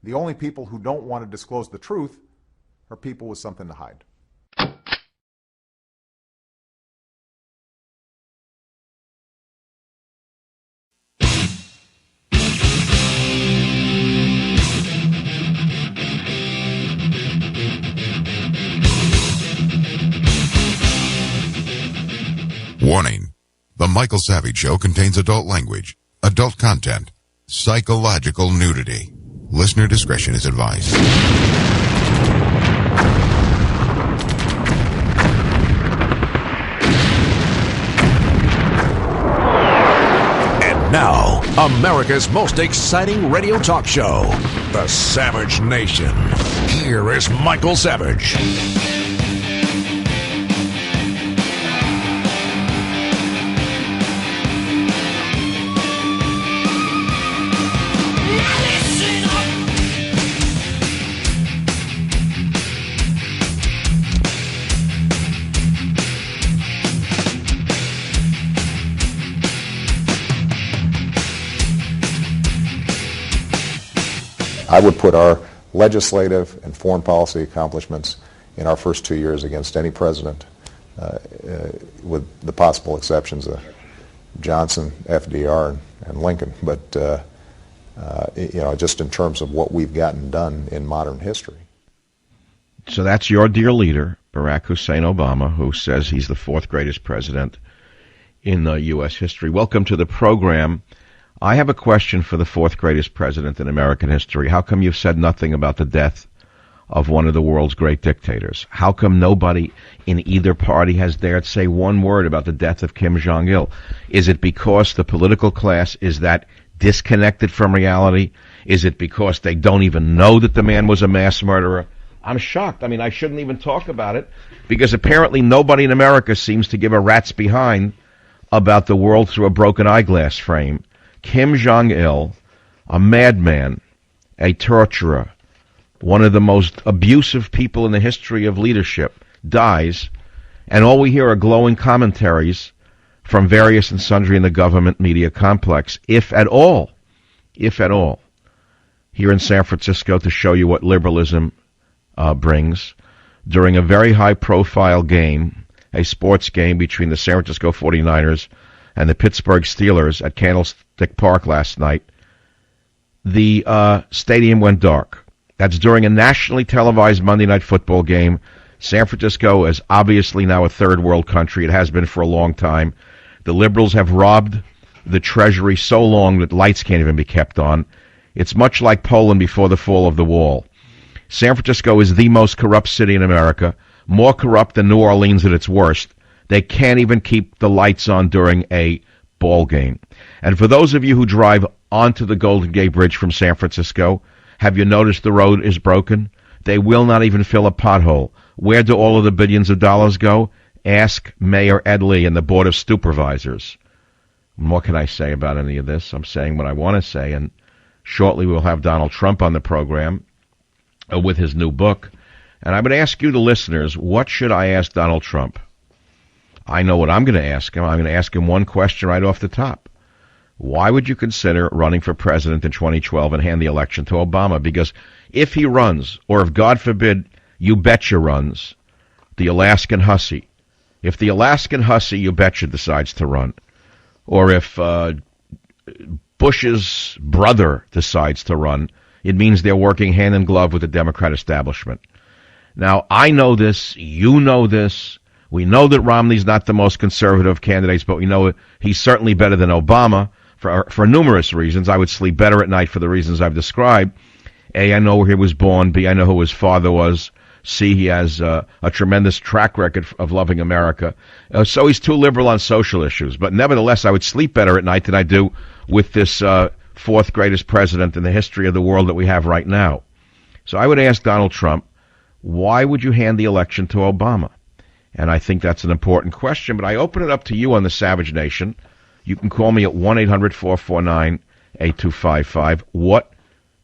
The only people who don't want to disclose the truth are people with something to hide. Warning. The Michael Savage Show contains adult language, adult content, psychological nudity. Listener discretion is advised. And now, America's most exciting radio talk show, The Savage Nation. Here is Michael Savage. I would put our legislative and foreign policy accomplishments in our first 2 years against any president, with the possible exceptions of Johnson, FDR, and Lincoln. But just in terms of what we've gotten done in modern history. So that's your dear leader, Barack Hussein Obama, who says he's the fourth greatest president in U.S. history. Welcome to the program. I have a question for the fourth greatest president in American history. How come you've said nothing about the death of one of the world's great dictators? How come nobody in either party has dared say one word about the death of Kim Jong-il? Is it because the political class is that disconnected from reality? Is it because they don't even know that the man was a mass murderer? I'm shocked. I mean, I shouldn't even talk about it because apparently nobody in America seems to give a rat's behind about the world through a broken eyeglass frame. Kim Jong-il, a madman, a torturer, one of the most abusive people in the history of leadership, dies, and all we hear are glowing commentaries from various and sundry in the government media complex, if at all, here in San Francisco to show you what liberalism brings. During a very high-profile game, a sports game between the San Francisco 49ers and the Pittsburgh Steelers at Candlestick Park last night, the stadium went dark. That's during a nationally televised Monday Night Football game. San Francisco is obviously now a third world country. It has been for a long time. The liberals have robbed the treasury so long that lights can't even be kept on. It's much like Poland before the fall of the wall. San Francisco is the most corrupt city in America, more corrupt than New Orleans at its worst. They can't even keep the lights on during a ball game. And for those of you who drive onto the Golden Gate Bridge from San Francisco, have you noticed the road is broken? They will not even fill a pothole. Where do all of the billions of dollars go? Ask Mayor Ed Lee and the Board of Supervisors. What can I say about any of this? I'm saying what I want to say, and shortly we'll have Donald Trump on the program with his new book. And I would ask you, the listeners, what should I ask Donald Trump? I know what I'm going to ask him. I'm going to ask him one question right off the top. Why would you consider running for president in 2012 and hand the election to Obama? Because if he runs, or if, God forbid, you betcha runs, the Alaskan hussy, if the Alaskan hussy, you betcha, decides to run, or if Bush's brother decides to run, it means they're working hand in glove with the Democrat establishment. Now, I know this, you know this. We know that Romney's not the most conservative of candidates, but we know he's certainly better than Obama for numerous reasons. I would sleep better at night for the reasons I've described. A, I know where he was born. B, I know who his father was. C, he has a tremendous track record of loving America. So he's too liberal on social issues. But nevertheless, I would sleep better at night than I do with this fourth greatest president in the history of the world that we have right now. So I would ask Donald Trump, why would you hand the election to Obama? And I think that's an important question, but I open it up to you on the Savage Nation. You can call me at 1-800-449-8255. What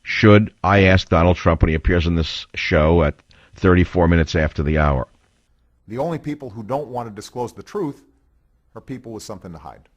should I ask Donald Trump when he appears on this show at 34 minutes after the hour? The only people who don't want to disclose the truth are people with something to hide.